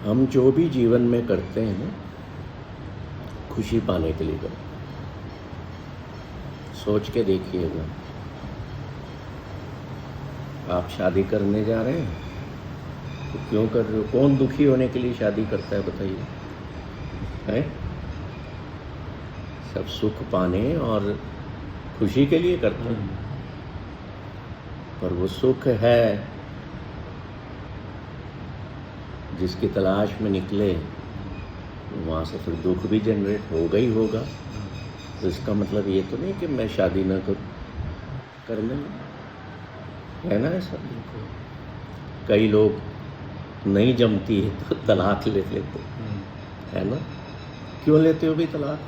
हम जो भी जीवन में करते हैं ना, खुशी पाने के लिए करते हैं। सोच के देखिएगा, आप शादी करने जा रहे हैं तो क्यों कर रहे हो? कौन दुखी होने के लिए शादी करता है बताइए? है सब सुख पाने और खुशी के लिए करते हैं। पर वो सुख है जिसकी तलाश में निकले, वहाँ से फिर दुख भी जनरेट होगा ही होगा। तो इसका मतलब ये तो नहीं कि मैं शादी ना करूँ, कर लें, है ना ऐसा? कई लोग नहीं जमती है तो तलाक ले लेते, है ना? क्यों लेते हो भी तलाक?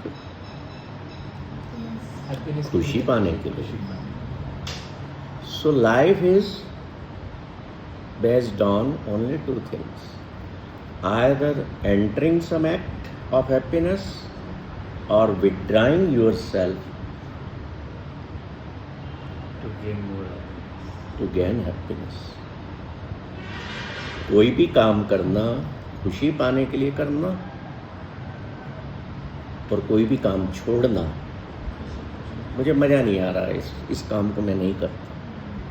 खुशी पाने के लिए। So life is based on only two things: either entering some act of happiness or withdrawing yourself to gain happiness. कोई भी काम करना खुशी पाने के लिए करना, और कोई भी काम छोड़ना, मुझे मज़ा नहीं आ रहा है, इस काम को मैं नहीं करता,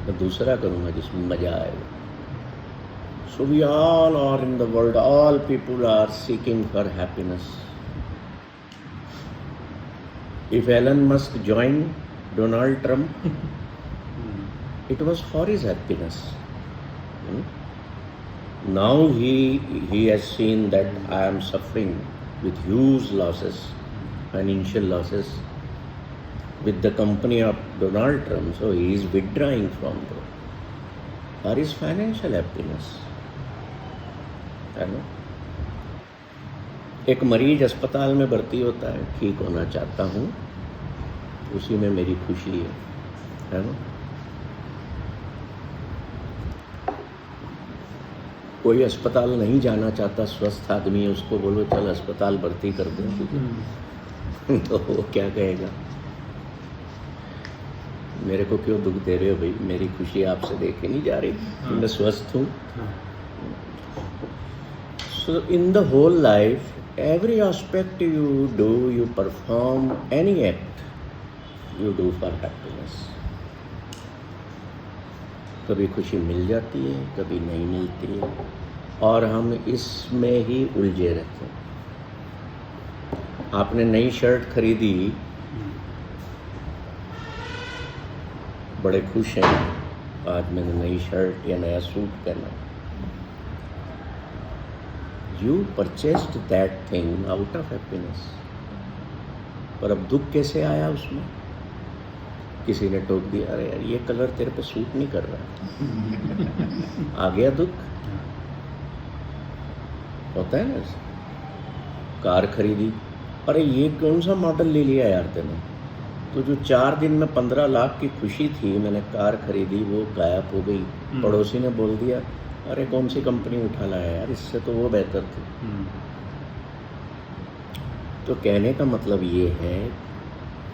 मैं दूसरा करूँगा जिसमें मज़ा आएगा। So we all are in the world, all people are seeking for happiness. If Elon Musk joined Donald Trump, it was for his happiness. Now he has seen that I am suffering with huge losses, financial losses, with the company of Donald Trump, so he is withdrawing from them for his financial happiness, है ना? एक मरीज अस्पताल में भर्ती होता है, ठीक होना चाहता हूँ, उसी में मेरी खुशी है ना? कोई अस्पताल नहीं जाना चाहता, स्वस्थ आदमी है, उसको बोलो चल अस्पताल भर्ती कर दो तुझे, तो वो क्या कहेगा? मेरे को क्यों दुख दे रहे हो भाई, मेरी खुशी आपसे देखे नहीं जा रही, मैं स्वस्थ हूँ। So in the whole life, every aspect you do, you perform any act, you do for happiness. कभी खुशी मिल जाती है, कभी नहीं मिलती है, और हम इसमें ही उलझे रहते हैं। आपने नई शर्ट खरीदी, बड़े खुश हैं, आज मैंने नई शर्ट या नया सूट पहना। You purchased that thing out of happiness. पर अब दुख कैसे आया उसमें? किसी ने टोक दिया, अरे यार ये कलर तेरे पे सूट नहीं कर रहा, आ गया दुख। होता है ना? कार खरीदी, अरे ये कौन सा मॉडल ले लिया यार तेने, तो जो 4 दिन में 15 लाख की खुशी थी, मैंने कार खरीदी, वो गायब हो गई। पड़ोसी ने बोल दिया, अरे कौन सी कंपनी उठा लाया यार, इससे तो वो बेहतर थी। तो कहने का मतलब ये है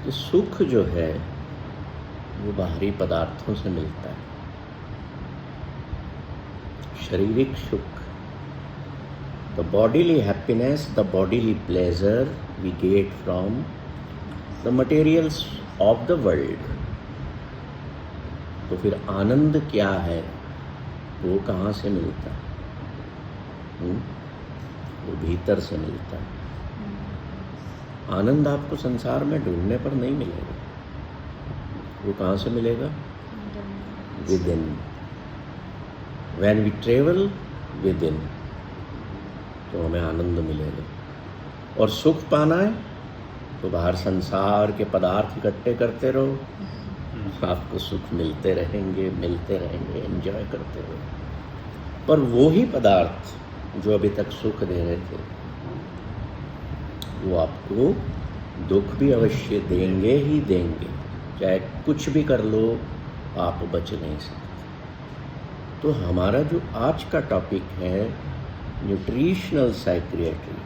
कि सुख जो है वो बाहरी पदार्थों से मिलता है। शारीरिक सुख, the bodily happiness, the bodily pleasure we get from the materials of the world. तो फिर आनंद क्या है, वो कहाँ से मिलता है? वो भीतर से मिलता है। आनंद आपको संसार में ढूंढने पर नहीं मिलेगा, वो कहाँ से मिलेगा? Within. When we travel within, तो हमें आनंद मिलेगा। और सुख पाना है तो बाहर संसार के पदार्थ इकट्ठे करते रहो, आपको सुख मिलते रहेंगे, एंजॉय करते रहो। पर वो ही पदार्थ जो अभी तक सुख दे रहे थे, वो आपको दुख भी अवश्य देंगे ही देंगे, चाहे कुछ भी कर लो, आप बच नहीं सकते। तो हमारा जो आज का टॉपिक है न्यूट्रिशनल साइकियाट्री,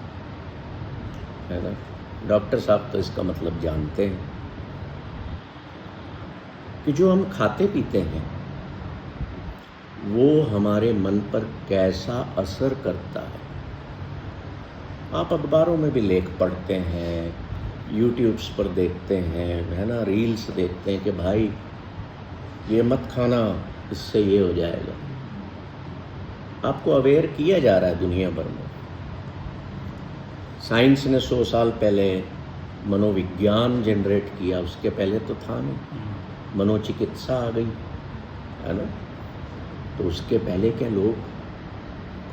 है ना? डॉक्टर साहब तो इसका मतलब जानते हैं कि जो हम खाते पीते हैं वो हमारे मन पर कैसा असर करता है। आप अखबारों में भी लेख पढ़ते हैं, यूट्यूब्स पर देखते हैं, है ना, रील्स देखते हैं कि भाई ये मत खाना, इससे ये हो जाएगा। आपको अवेयर किया जा रहा है दुनिया भर में। साइंस ने 100 साल पहले मनोविज्ञान जनरेट किया, उसके पहले तो था नहीं। मनोचिकित्सा आ गई, है ना, तो उसके पहले क्या लोग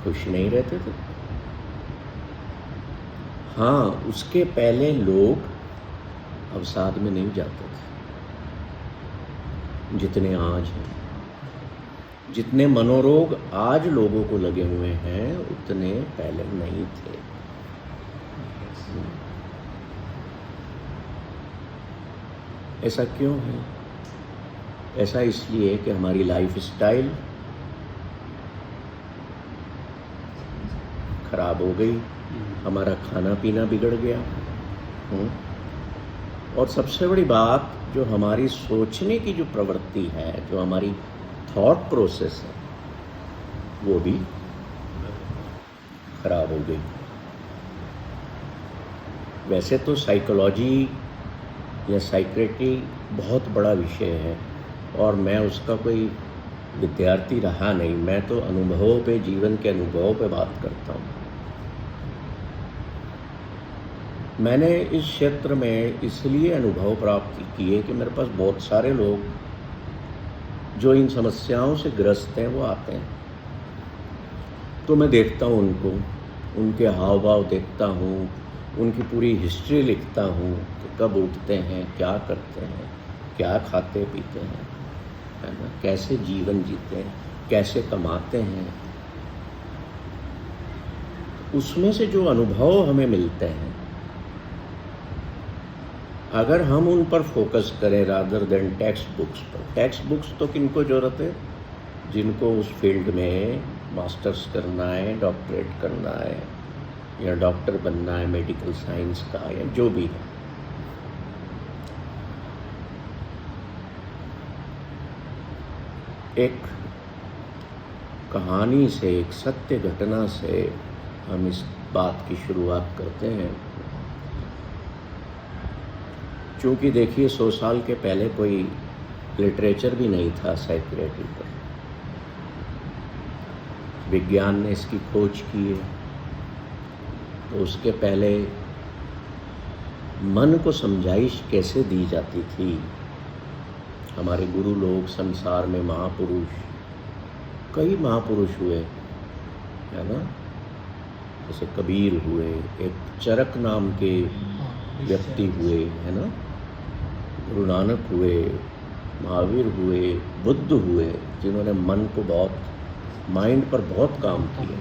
खुश नहीं रहते थे? हाँ, उसके पहले लोग अवसाद में नहीं जाते थे जितने आज हैं। जितने मनोरोग आज लोगों को लगे हुए हैं उतने पहले नहीं थे। ऐसा क्यों है? ऐसा इसलिए कि हमारी लाइफ स्टाइल खराब हो गई, हमारा खाना पीना बिगड़ गया। और सबसे बड़ी बात, जो हमारी सोचने की जो प्रवृत्ति है, जो हमारी थॉट प्रोसेस है, वो भी खराब हो गई। वैसे तो साइकोलॉजी या साइकेट्री बहुत बड़ा विषय है और मैं उसका कोई विद्यार्थी रहा नहीं। मैं तो अनुभवों पे, जीवन के अनुभवों पे बात करता हूँ। मैंने इस क्षेत्र में इसलिए अनुभव प्राप्त किए कि मेरे पास बहुत सारे लोग जो इन समस्याओं से ग्रस्त हैं वो आते हैं, तो मैं देखता हूँ उनको, उनके हाव भाव देखता हूँ, उनकी पूरी हिस्ट्री लिखता हूँ कि कब उठते हैं, क्या करते हैं, क्या खाते पीते हैं, है ना, कैसे जीवन जीते हैं, कैसे कमाते हैं। उसमें से जो अनुभव हमें मिलते हैं, अगर हम उन पर फोकस करें रादर देन टेक्स्ट बुक्स पर। टेक्स्ट बुक्स तो किनको ज़रूरत है? जिनको उस फील्ड में मास्टर्स करना है, डॉक्टरेट करना है, या डॉक्टर बनना है मेडिकल साइंस का, या जो भी है। एक कहानी से, एक सत्य घटना से हम इस बात की शुरुआत करते हैं। क्योंकि देखिए, 100 साल के पहले कोई लिटरेचर भी नहीं था साइकियाट्री पर। विज्ञान ने इसकी खोज की है, तो उसके पहले मन को समझाइश कैसे दी जाती थी। हमारे गुरु लोग, संसार में महापुरुष, कई महापुरुष हुए, है ना, जैसे कबीर हुए, एक चरक नाम के व्यक्ति हुए, है ना, गुरु नानक हुए, महावीर हुए, बुद्ध हुए, जिन्होंने मन को बहुत, माइंड पर बहुत काम किया।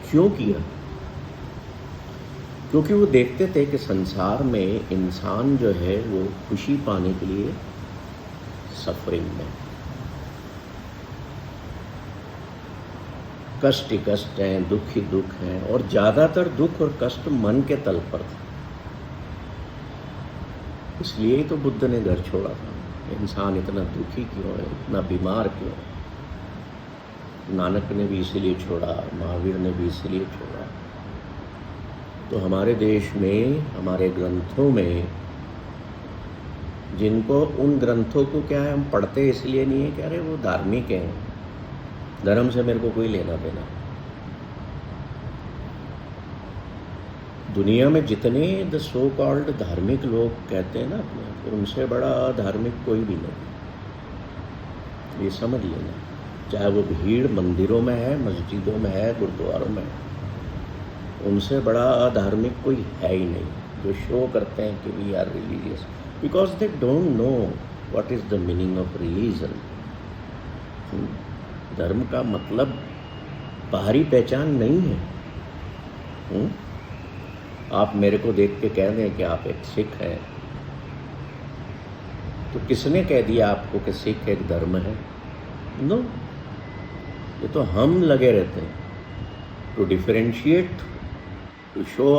क्यों किया? क्योंकि वो देखते थे कि संसार में इंसान जो है वो खुशी पाने के लिए सफरिंग में, कष्ट ही कष्ट हैं, दुख ही दुख हैं, और ज़्यादातर दुख और कष्ट मन के तल पर था। इसलिए ही तो बुद्ध ने घर छोड़ा था। इंसान इतना दुखी क्यों है, इतना बीमार क्यों है? नानक ने भी इसीलिए छोड़ा, महावीर ने भी इसीलिए छोड़ा। तो हमारे देश में, हमारे ग्रंथों में, जिनको उन ग्रंथों को क्या है, हम पढ़ते इसलिए नहीं है कि अरे वो धार्मिक हैं, धर्म से मेरे को कोई लेना देना। दुनिया में जितने द सो कॉल्ड धार्मिक लोग कहते हैं ना अपने, उनसे बड़ा धार्मिक कोई भी नहीं, ये समझ लेना। चाहे वो भीड़ मंदिरों में है, मस्जिदों में है, गुरुद्वारों में है, उनसे बड़ा अधार्मिक कोई है ही नहीं, जो शो करते हैं कि we are religious, because they don't know what is the meaning of religion. धर्म का मतलब बाहरी पहचान नहीं है। आप मेरे को देख के कह दें कि आप एक सिख हैं, तो किसने कह दिया आपको कि सिख एक धर्म है? नो, ये तो हम लगे रहते हैं to differentiate, to show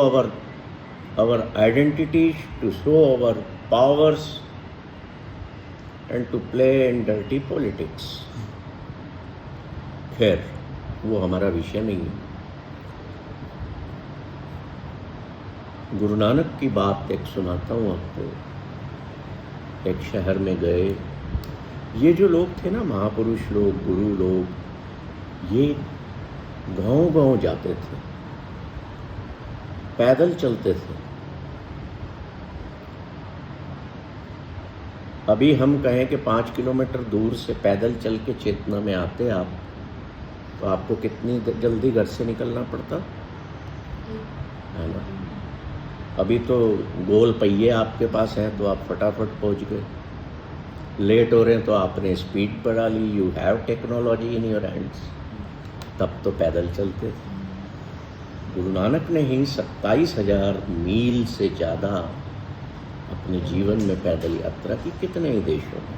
our identities, to show our powers, and to play in dirty politics. खैर, वो हमारा विषय नहीं है। गुरु नानक की बात एक सुनाता हूँ आपको। एक शहर में गए, ये जो लोग थे ना, महापुरुष लोग, गुरु लोग, ये गांव-गांव जाते थे, पैदल चलते थे। अभी हम कहें कि 5 किलोमीटर दूर से पैदल चल के चेतना में आते आप, तो आपको कितनी जल्दी घर से निकलना पड़ता है ना। अभी तो गोल पहिए आपके पास हैं तो आप फटाफट पहुंच गए। लेट हो रहे हैं तो आपने स्पीड बढ़ा ली, you have technology in your hands. तब तो पैदल चलते थे। गुरु नानक ने ही 27,000 मील से ज़्यादा अपने जीवन में पैदल यात्रा की, कितने ही देशों में।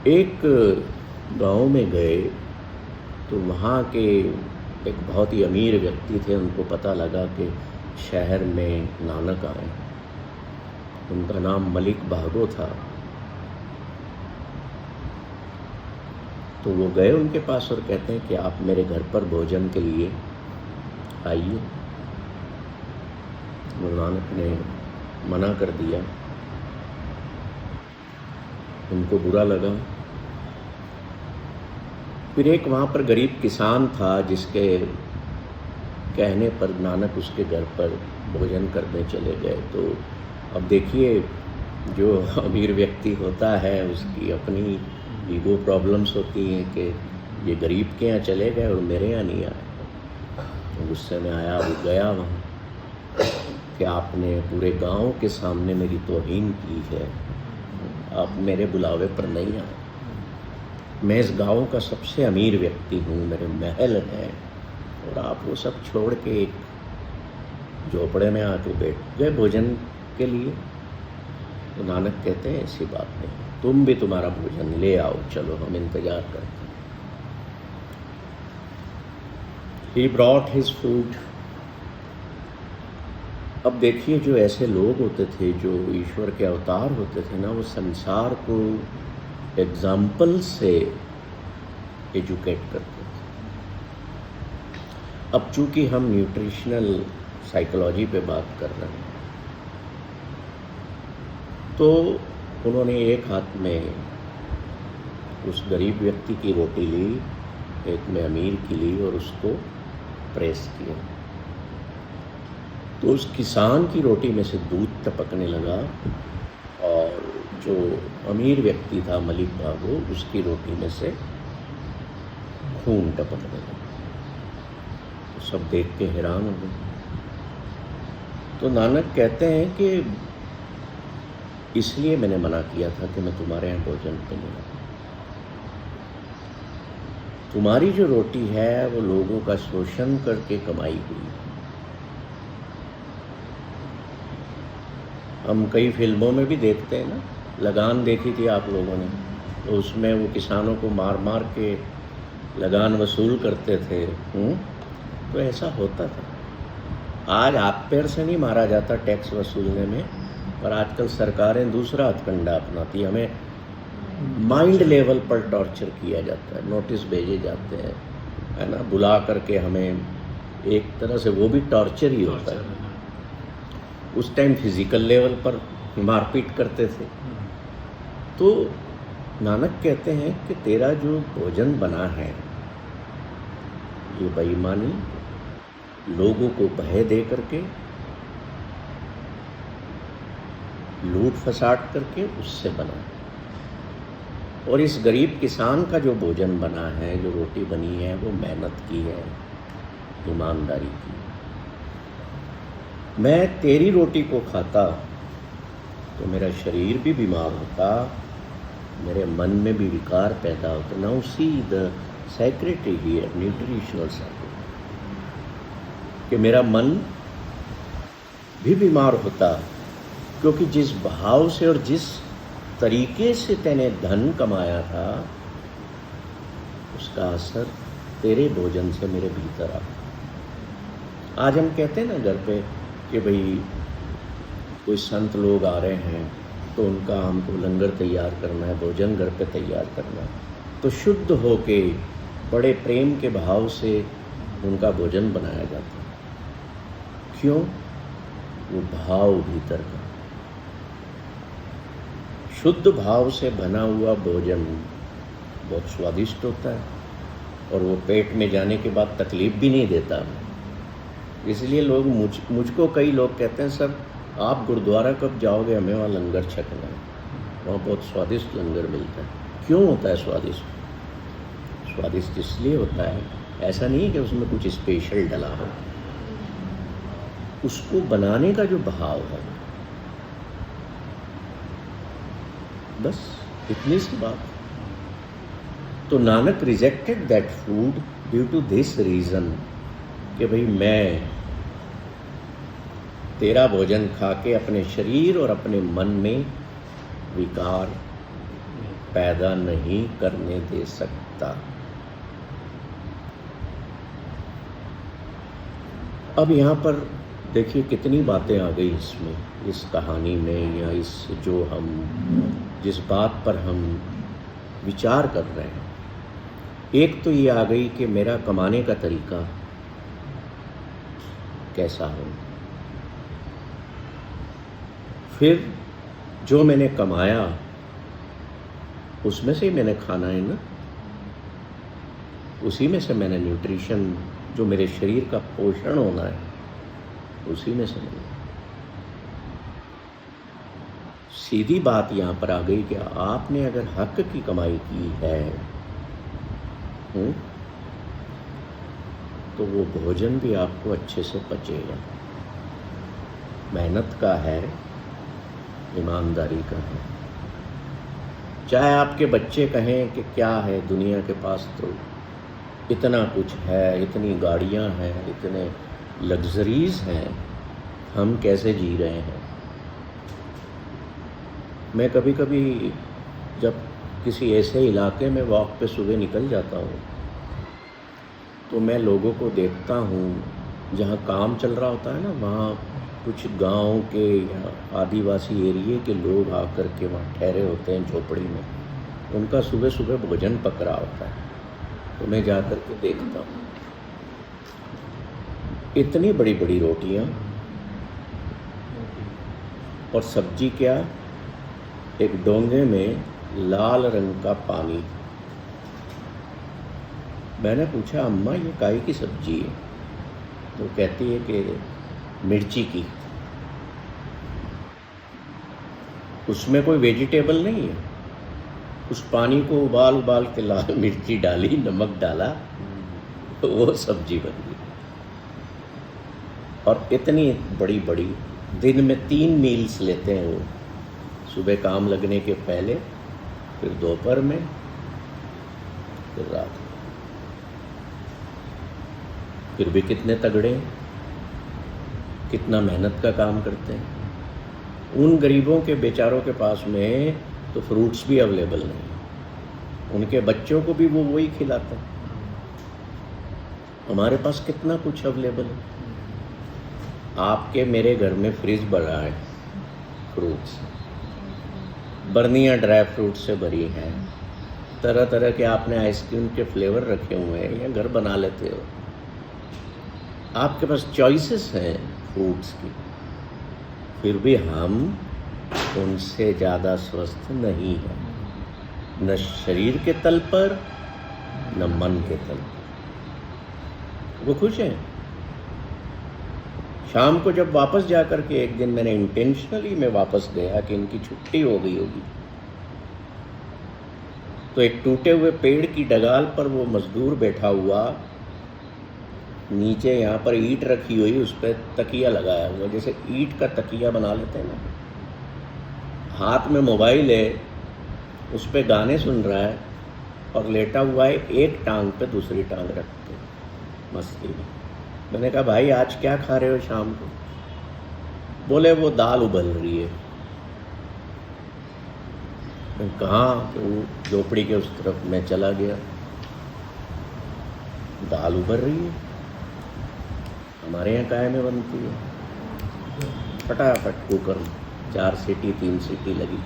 एक गांव में गए तो वहाँ के एक बहुत ही अमीर व्यक्ति थे, उनको पता लगा कि शहर में नानक आए। उनका नाम मलिक भागो था। तो वो गए उनके पास और कहते हैं कि आप मेरे घर पर भोजन के लिए आइए। गुरु नानक ने मना कर दिया, उनको बुरा लगा। फिर एक वहाँ पर गरीब किसान था जिसके कहने पर नानक उसके घर पर भोजन करने चले गए। तो अब देखिए, जो अमीर व्यक्ति होता है उसकी अपनी ईगो प्रॉब्लम्स होती हैं कि ये गरीब के यहाँ चले गए और मेरे यहाँ नहीं आए। तो गुस्से में आया, वो गया वहाँ कि आपने पूरे गांव के सामने मेरी तौहीन की है, आप मेरे बुलावे पर नहीं आए। मैं इस गांव का सबसे अमीर व्यक्ति हूँ, मेरे महल हैं, और आप वो सब छोड़ के एक झोपड़े में आके बैठ गए भोजन के लिए। तो नानक कहते हैं ऐसी बात नहीं, तुम भी तुम्हारा भोजन ले आओ, चलो हम इंतजार करते हैं। He brought his food। अब देखिए, जो ऐसे लोग होते थे, जो ईश्वर के अवतार होते थे ना, वो संसार को एग्जाम्पल से एजुकेट करते थे। अब चूंकि हम न्यूट्रिशनल साइकोलॉजी पे बात कर रहे हैं, तो उन्होंने एक हाथ में उस गरीब व्यक्ति की रोटी ली, एक में अमीर की ली और उसको प्रेस किया। तो उस किसान की रोटी में से दूध टपकने लगा, और जो अमीर व्यक्ति था मलिक भागो, उसकी रोटी में से खून टपकने लगा। तो सब देख के हैरान हो गए। तो नानक कहते हैं कि इसलिए मैंने मना किया था कि मैं तुम्हारे यहाँ भोजन पे नहीं आऊँ। तुम्हारी जो रोटी है वो लोगों का शोषण करके कमाई हुई है। हम कई फिल्मों में भी देखते हैं ना, लगान देखी थी आप लोगों ने, तो उसमें वो किसानों को मार मार के लगान वसूल करते थे। तो ऐसा होता था। आज हाथ पैर से नहीं मारा जाता टैक्स वसूलने में, पर आजकल सरकारें दूसरा हथकंडा अपनाती। हमें माइंड लेवल पर टॉर्चर किया जाता है, नोटिस भेजे जाते हैं, है ना, बुला करके हमें। एक तरह से वो भी टॉर्चर ही होता है। उस टाइम फिजिकल लेवल पर मारपीट करते थे। तो नानक कहते हैं कि तेरा जो भोजन बना है, ये बेईमानी, लोगों को भय दे करके, लूट फसाट करके उससे बना। और इस गरीब किसान का जो भोजन बना है, जो रोटी बनी है, वो मेहनत की है, ईमानदारी की। मैं तेरी रोटी को खाता तो मेरा शरीर भी बीमार होता, मेरे मन में भी विकार पैदा होता। Now see the secretary here, nutritional secretary, कि मेरा मन भी बीमार होता, क्योंकि जिस भाव से और जिस तरीके से तैने धन कमाया था, उसका असर तेरे भोजन से मेरे भीतर आ। आज हम कहते हैं ना घर पे कि भाई कोई संत लोग आ रहे हैं तो उनका हमको लंगर तैयार करना है, भोजन घर पे तैयार करना है, तो शुद्ध होके बड़े प्रेम के भाव से उनका भोजन बनाया जाता है। क्यों? वो भाव भीतर का, शुद्ध भाव से बना हुआ भोजन बहुत स्वादिष्ट होता है और वो पेट में जाने के बाद तकलीफ भी नहीं देता। इसलिए लोग मुझको कई लोग कहते हैं, सर आप गुरुद्वारा कब जाओगे, हमें वहाँ लंगर छकना है, वहाँ बहुत स्वादिष्ट लंगर मिलता है। क्यों होता है स्वादिष्ट? स्वादिष्ट इसलिए होता है, ऐसा नहीं है कि उसमें कुछ स्पेशल डला हो, उसको बनाने का जो भाव है, बस इतनी सी बात। तो Nanak rejected that food due to this reason कि भाई मैं तेरा भोजन खा के अपने शरीर और अपने मन में विकार पैदा नहीं करने दे सकता। अब यहाँ पर देखिए कितनी बातें आ गई इसमें, इस कहानी में, या इस जो हम जिस बात पर हम विचार कर रहे हैं। एक तो ये आ गई कि मेरा कमाने का तरीका कैसा हो, फिर जो मैंने कमाया उसमें से ही मैंने खाना है ना, उसी में से मैंने न्यूट्रिशन, जो मेरे शरीर का पोषण होना है, उसी में से मैंने। सीधी बात यहाँ पर आ गई कि आपने अगर हक की कमाई की है तो वो भोजन भी आपको अच्छे से पचेगा। मेहनत का है, ईमानदारी का है। चाहे आपके बच्चे कहें कि क्या है दुनिया के पास तो इतना कुछ है, इतनी गाड़ियां हैं, इतने लग्जरीज हैं, हम कैसे जी रहे हैं। मैं कभी कभी जब किसी ऐसे इलाके में वॉक पे सुबह निकल जाता हूँ तो मैं लोगों को देखता हूँ जहाँ काम चल रहा होता है ना, वहाँ कुछ गांव के या आदिवासी एरिए के लोग आकर के वहाँ ठहरे होते हैं झोपड़ी में, उनका सुबह सुबह भोजन पक रहा होता है। तो मैं जा कर के देखता हूँ, इतनी बड़ी बड़ी रोटियाँ और सब्जी, क्या एक डोंगे में लाल रंग का पानी। मैंने पूछा, अम्मा ये काहे की सब्जी है? तो कहती है कि मिर्ची की। उसमें कोई वेजिटेबल नहीं है, उस पानी को उबाल के लाल मिर्ची डाली, नमक डाला, तो वो सब्जी बन गई। और इतनी बड़ी बड़ी, दिन में 3 मील्स लेते हैं वो, सुबह काम लगने के पहले, फिर दोपहर में, फिर रात में। फिर भी कितने तगड़े हैं, कितना मेहनत का काम करते हैं। उन गरीबों के बेचारों के पास में तो फ्रूट्स भी अवेलेबल नहीं, उनके बच्चों को भी वो वही खिलाते हैं। हमारे पास कितना कुछ अवेलेबल है। आपके मेरे घर में फ्रिज भरा है फ्रूट्स, बर्नियाँ ड्राई फ्रूट से भरी हैं, तरह तरह के आपने आइसक्रीम के फ्लेवर रखे हुए हैं या घर बना लेते हो। आपके पास चॉइसेस हैं फ्रूट्स की, फिर भी हम उनसे ज़्यादा स्वस्थ नहीं हैं, न शरीर के तल पर न मन के तल पर। वो खुश हैं। शाम को जब वापस जा कर के, एक दिन मैंने इंटेंशनली मैं वापस गया कि इनकी छुट्टी हो गई होगी, तो एक टूटे हुए पेड़ की डगाल पर वो मजदूर बैठा हुआ, नीचे यहाँ पर ईंट रखी हुई, उस पर तकिया लगाया हुआ, जैसे ईंट का तकिया बना लेते हैं ना, हाथ में मोबाइल है, उस पर गाने सुन रहा है और लेटा हुआ है, एक टांग पे दूसरी टांग रख के मस्ती में। मैंने कहा, भाई आज क्या खा रहे हो शाम को? बोले, वो दाल उबल रही है। मैं कहाँ, तो वो झोपड़ी के उस तरफ मैं चला गया, दाल उबल रही है। हमारे यहाँ काय में बनती है, फटाफट कुकर में 4 सीटी 3 सीटी लगी।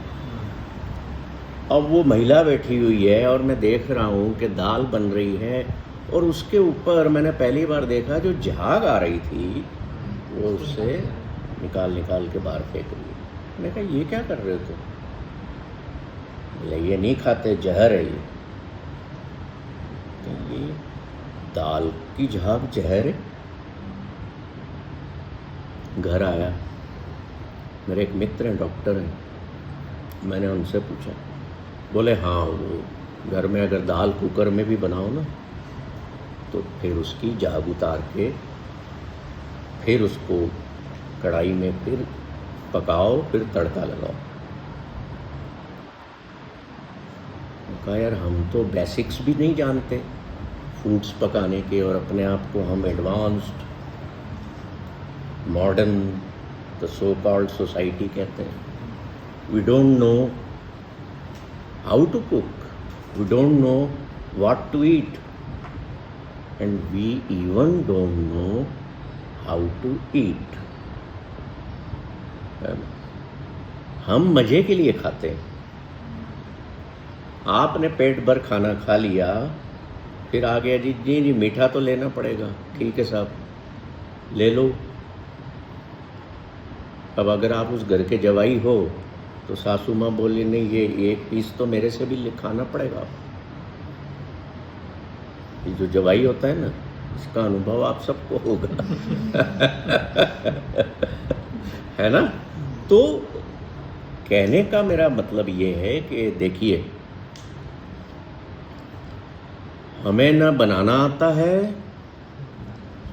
अब वो महिला बैठी हुई है और मैं देख रहा हूँ कि दाल बन रही है, और उसके ऊपर मैंने पहली बार देखा जो झाग आ रही थी वो उससे निकाल के बाहर फेंक दिए। मैंने कहा ये क्या कर रहे हो तुम? बोले ये नहीं खाते, जहर है ये। तो ये दाल की झाग जहर है। घर आया, मेरे एक मित्र हैं, डॉक्टर हैं, मैंने उनसे पूछा, बोले हाँ वो घर में अगर दाल कुकर में भी बनाओ ना तो फिर उसकी झाग उतार के फिर उसको कढ़ाई में फिर पकाओ, फिर तड़का लगाओ। कहा यार हम तो बेसिक्स भी नहीं जानते फूड्स पकाने के, और अपने आप को हम advanced modern the so called society कहते हैं। We don't know how to cook, we don't know what to eat, and we even don't know how to eat. हम मजे के लिए खाते हैं। आपने पेट भर खाना खा लिया, फिर आ गया जी जी जी मीठा तो लेना पड़ेगा, ठीक है साहब ले लो। अब अगर आप उस घर के जवाई हो तो सासू माँ बोली नहीं ये एक पीस तो मेरे से भी खाना पड़ेगा। ये जो जवाई होता है ना, इसका अनुभव आप सबको होगा है ना। तो कहने का मेरा मतलब ये है कि देखिए, हमें ना बनाना आता है,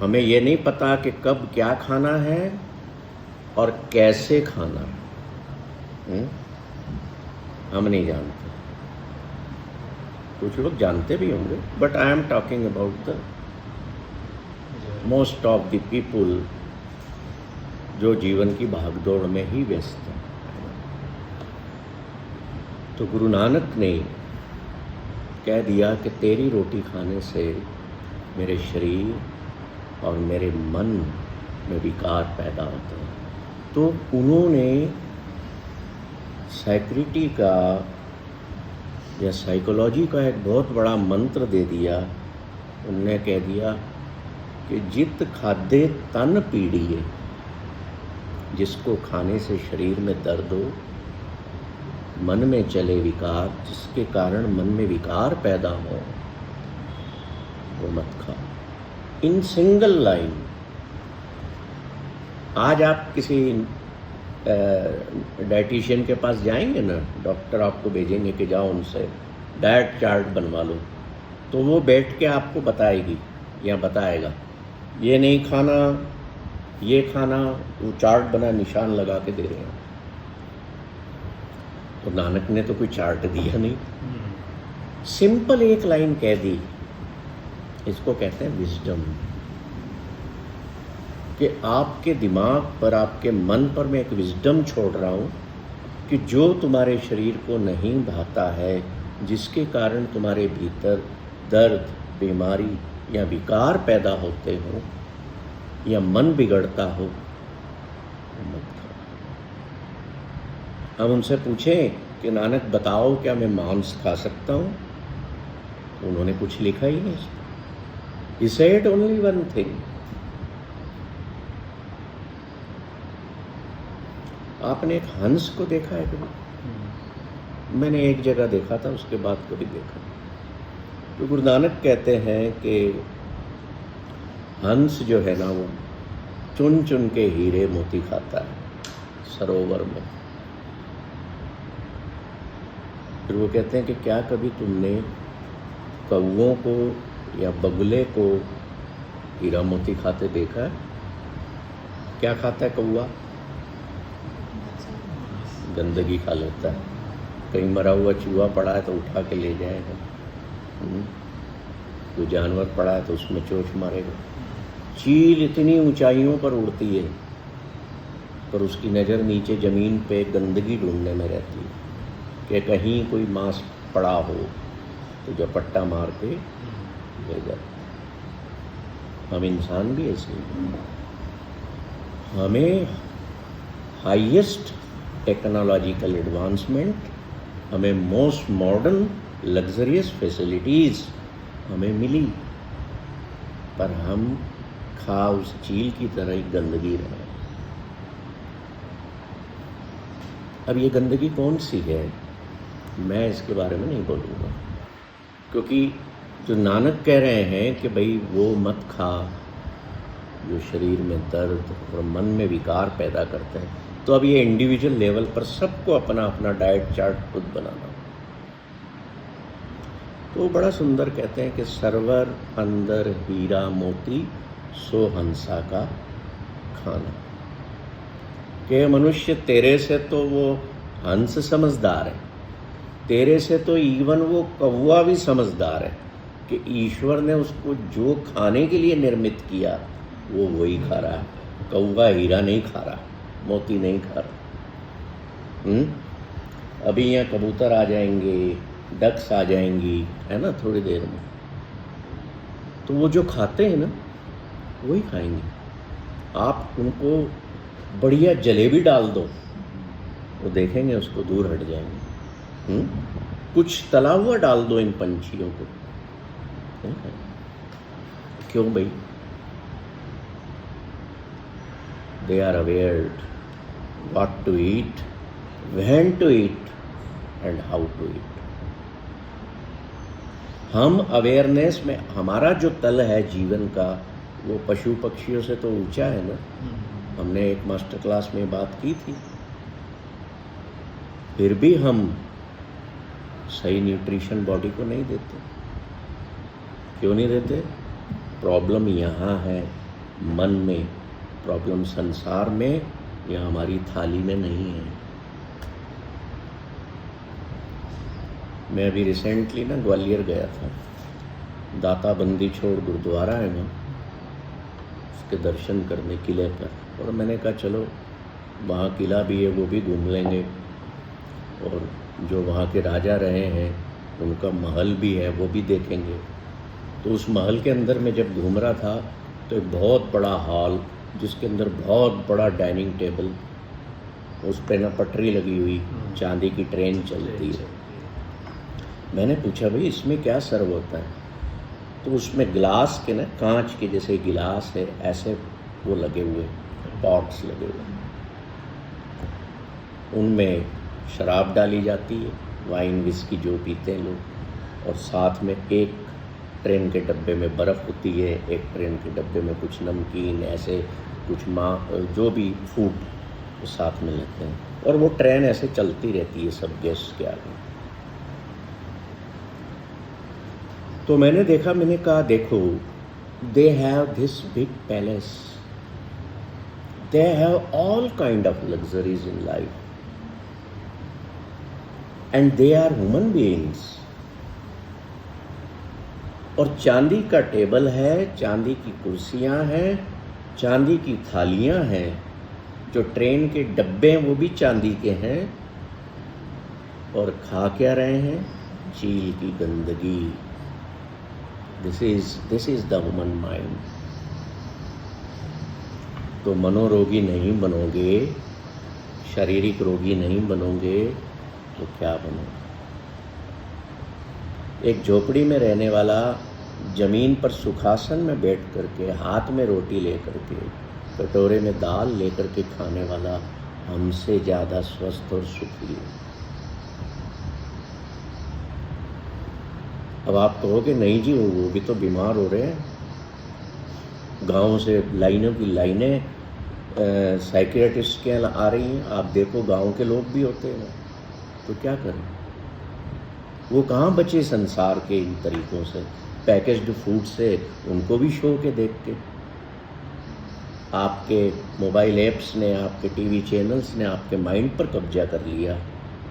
हमें ये नहीं पता कि कब क्या खाना है और कैसे खाना, हम नहीं जानते। कुछ लोग जानते भी होंगे, but I am talking about the most of the people जो जीवन की भागदौड़ में ही व्यस्त हैं। तो गुरु नानक ने कह दिया कि तेरी रोटी खाने से मेरे शरीर और मेरे मन में विकार पैदा होते हैं। तो उन्होंने साइक्रिटी का या साइकोलॉजी का एक बहुत बड़ा मंत्र दे दिया। उनने कह दिया कि जित खाद्य तन पीड़िए, जिसको खाने से शरीर में दर्द हो, मन में चले विकार, जिसके कारण मन में विकार पैदा हो, वो मत खाओ। In single line. आज आप किसी डाइटिशियन के पास जाएंगे ना, डॉक्टर आपको भेजेंगे कि जाओ उनसे डाइट चार्ट बनवा लो, तो वो बैठ के आपको बताएगी या बताएगा ये नहीं खाना, ये खाना, वो चार्ट बना निशान लगा के दे रहे हैं। तो नानक ने तो कोई चार्ट दिया नहीं, सिंपल एक लाइन कह दी। इसको कहते हैं विजडम, कि आपके दिमाग पर, आपके मन पर मैं एक विजडम छोड़ रहा हूँ कि जो तुम्हारे शरीर को नहीं भाता है, जिसके कारण तुम्हारे भीतर दर्द, बीमारी या विकार पैदा होते हो या मन बिगड़ता हो, मत खाओ। हम उनसे पूछें कि नानक बताओ क्या मैं मांस खा सकता हूँ? उन्होंने कुछ लिखा ही नहीं। He said only one thing. आपने एक हंस को देखा है कभी? मैंने एक जगह देखा था, उसके बाद कभी देखा। तो गुरु नानक कहते हैं कि हंस जो है ना, वो चुन चुन के हीरे मोती खाता है सरोवर में। फिर वो कहते हैं कि क्या कभी तुमने कौवों को या बगुले को हीरा मोती खाते देखा है? क्या खाता है कौवा? गंदगी खा लेता है। कहीं मरा हुआ चूहा पड़ा है तो उठा के ले जाएगा, कोई जानवर पड़ा है तो उसमें चोंच मारेगा। चील इतनी ऊंचाइयों पर उड़ती है, पर उसकी नज़र नीचे ज़मीन पे गंदगी ढूंढने में रहती है कि कहीं कोई मांस पड़ा हो तो झपट्टा मार के ले जाए। हम इंसान भी ऐसे ही, हमें हाईएस्ट टेक्नोलॉजिकल एडवांसमेंट, हमें मोस्ट मॉडर्न लग्जरियस फैसिलिटीज़ हमें मिली, पर हम खा उस चील की तरह ही गंदगी रहे। अब ये गंदगी कौन सी है, मैं इसके बारे में नहीं बोलूँगा, क्योंकि जो नानक कह रहे हैं कि भाई वो मत खा जो शरीर में दर्द और मन में विकार पैदा करता है। तो अब ये इंडिविजुअल लेवल पर सबको अपना अपना डाइट चार्ट खुद बनाना। तो बड़ा सुंदर कहते हैं कि सरवर अंदर हीरा मोती सो हंसा का खाना, कि मनुष्य तेरे से तो वो हंस समझदार है, तेरे से तो इवन वो कौवा भी समझदार है कि ईश्वर ने उसको जो खाने के लिए निर्मित किया वो वही खा रहा है। कौवा हीरा नहीं खा रहा, मोती नहीं खा रहा। अभी यहाँ कबूतर आ जाएंगे, डक्स आ जाएंगी, है ना, थोड़ी देर में, तो वो जो खाते हैं ना वही खाएंगे। आप उनको बढ़िया जलेबी डाल दो, वो देखेंगे उसको, दूर हट जाएंगे। कुछ तला हुआ डाल दो इन पंछियों को, क्यों भाई? They are aware what to eat, when to eat and how to eat. हम अवेयरनेस में, हमारा जो तल है जीवन का वो पशु पक्षियों से तो ऊंचा है ना। हमने एक मास्टर क्लास में बात की थी, फिर भी हम सही न्यूट्रिशन बॉडी को नहीं देते। क्यों नहीं देते? प्रॉब्लम यहाँ है मन में, प्रॉब्लम संसार में या हमारी थाली में नहीं है। मैं अभी रिसेंटली ना ग्वालियर गया था, दाता बंदी छोड़ गुरुद्वारा है ना, उसके दर्शन करने किले पर, और मैंने कहा चलो वहाँ किला भी है वो भी घूम लेंगे, और जो वहाँ के राजा रहे हैं उनका महल भी है वो भी देखेंगे। तो उस महल के अंदर में जब घूम रहा था तो एक बहुत बड़ा हॉल, जिसके अंदर बहुत बड़ा डाइनिंग टेबल, उस पर ना पटरी लगी हुई, चांदी की ट्रेन चलती है। मैंने पूछा भाई इसमें क्या सर्व होता है? तो उसमें गिलास के ना, कांच के जैसे गिलास है ऐसे वो लगे हुए, पॉट्स लगे हुए, उनमें शराब डाली जाती है, वाइन विस्की जो पीते हैं लोग, और साथ में एक ट्रेन के डब्बे में बर्फ़ होती है, एक ट्रेन के डब्बे में कुछ नमकीन, ऐसे कुछ जो भी फूड वो साथ में लेते हैं, और वो ट्रेन ऐसे चलती रहती है सब गेस्ट के आगे। तो मैंने देखा, मैंने कहा देखो, they have this big palace, they have all kind of luxuries in life, and they are human beings. और चांदी का टेबल है, चांदी की कुर्सियां हैं, चांदी की थालियां हैं, जो ट्रेन के डब्बे हैं वो भी चांदी के हैं, और खा क्या रहे हैं? चील की गंदगी। This is the human mind. तो मनोरोगी नहीं बनोगे, शारीरिक रोगी नहीं बनोगे, तो क्या बनोगे? एक झोपड़ी में रहने वाला जमीन पर सुखासन में बैठ करके, हाथ में रोटी लेकर के, कटोरे में दाल लेकर के खाने वाला हमसे ज़्यादा स्वस्थ और सुखी है। अब आप कहोगे नहीं जी वो भी तो बीमार हो रहे हैं, गाँव से लाइनों की लाइनें साइकियाट्रिस्ट के आ रही हैं। आप देखो गांव के लोग भी होते हैं, तो क्या करें? वो कहाँ बचे संसार के इन तरीक़ों से, पैकेज्ड फूड से, उनको भी शो के देख के। आपके मोबाइल ऐप्स ने, आपके टीवी चैनल्स ने आपके माइंड पर कब्जा कर लिया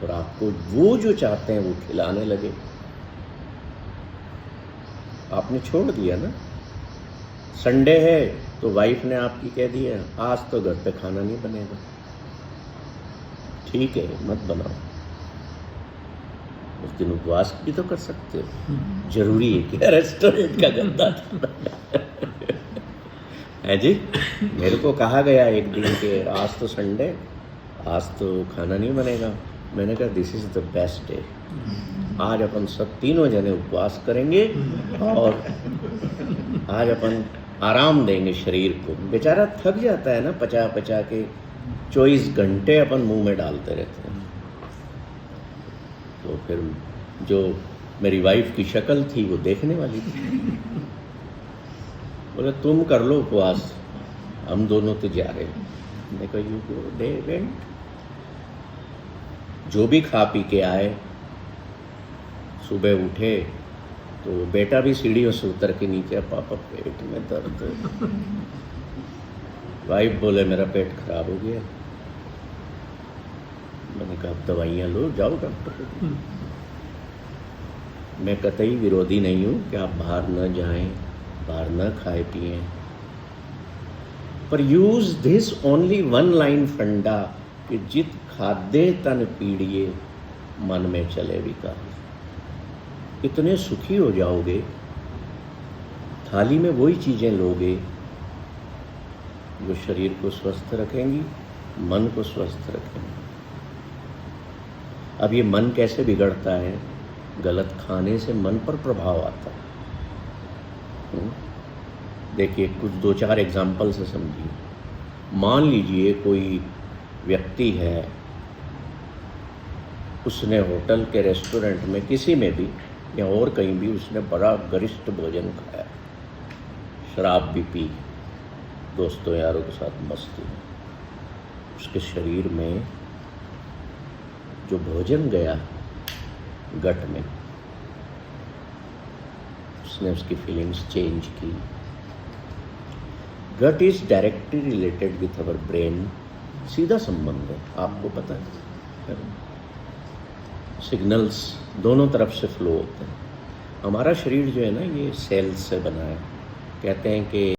और आपको वो जो चाहते हैं वो खिलाने लगे। आपने छोड़ दिया ना। संडे है तो वाइफ ने आपकी कह दिया आज तो घर पे खाना नहीं बनेगा, ठीक है मत बनाओ। उस दिन उपवास भी तो कर सकते हो, जरूरी है कि रेस्टोरेंट का गंदा है जी। मेरे को कहा गया एक दिन के आज तो संडे, आज तो खाना नहीं बनेगा। मैंने कहा this is the best day, आज अपन सब तीनों जने उपवास करेंगे और आज अपन आराम देंगे शरीर को। बेचारा थक जाता है ना, पचा पचा के 24 घंटे अपन मुंह में डालते रहते हैं। तो फिर जो मेरी वाइफ की शक्ल थी वो देखने वाली थी। बोले तुम कर लो उपवास, हम दोनों तो जा रहे हैं। मैंने कहा यू गो, दे वेंट। जो भी खा पी के आए, सुबह उठे तो बेटा भी सीढ़ियों से उतर के नीचे, पापा पेट में दर्द है। वाइफ बोले मेरा पेट खराब हो गया। मैंने कहा दवाइयाँ लो, जाओ डॉक्टर को। मैं कतई विरोधी नहीं हूँ कि आप बाहर न जाएं, बाहर न खाए पिएं, पर use this only one line फंडा कि जित खाद्य तन पीड़िए मन में चले विकार। इतने सुखी हो जाओगे, थाली में वही चीज़ें लोगे जो शरीर को स्वस्थ रखेंगी, मन को स्वस्थ रखेंगी। अब ये मन कैसे बिगड़ता है? गलत खाने से मन पर प्रभाव आता है। देखिए कुछ 2-4 एग्जाम्पल से समझिए। मान लीजिए कोई व्यक्ति है, उसने होटल के रेस्टोरेंट में किसी में भी या और कहीं भी उसने बड़ा गरिष्ठ भोजन खाया, शराब भी पी, दोस्तों यारों के साथ मस्ती। उसके शरीर में जो भोजन गया गट में, उसने उसकी फीलिंग्स चेंज की। Gut is directly related with our brain, सीधा संबंध है, आपको पता है। सिग्नल्स दोनों तरफ से फ्लो होते हैं। हमारा शरीर जो है ना, ये सेल्स से बना है। कहते हैं कि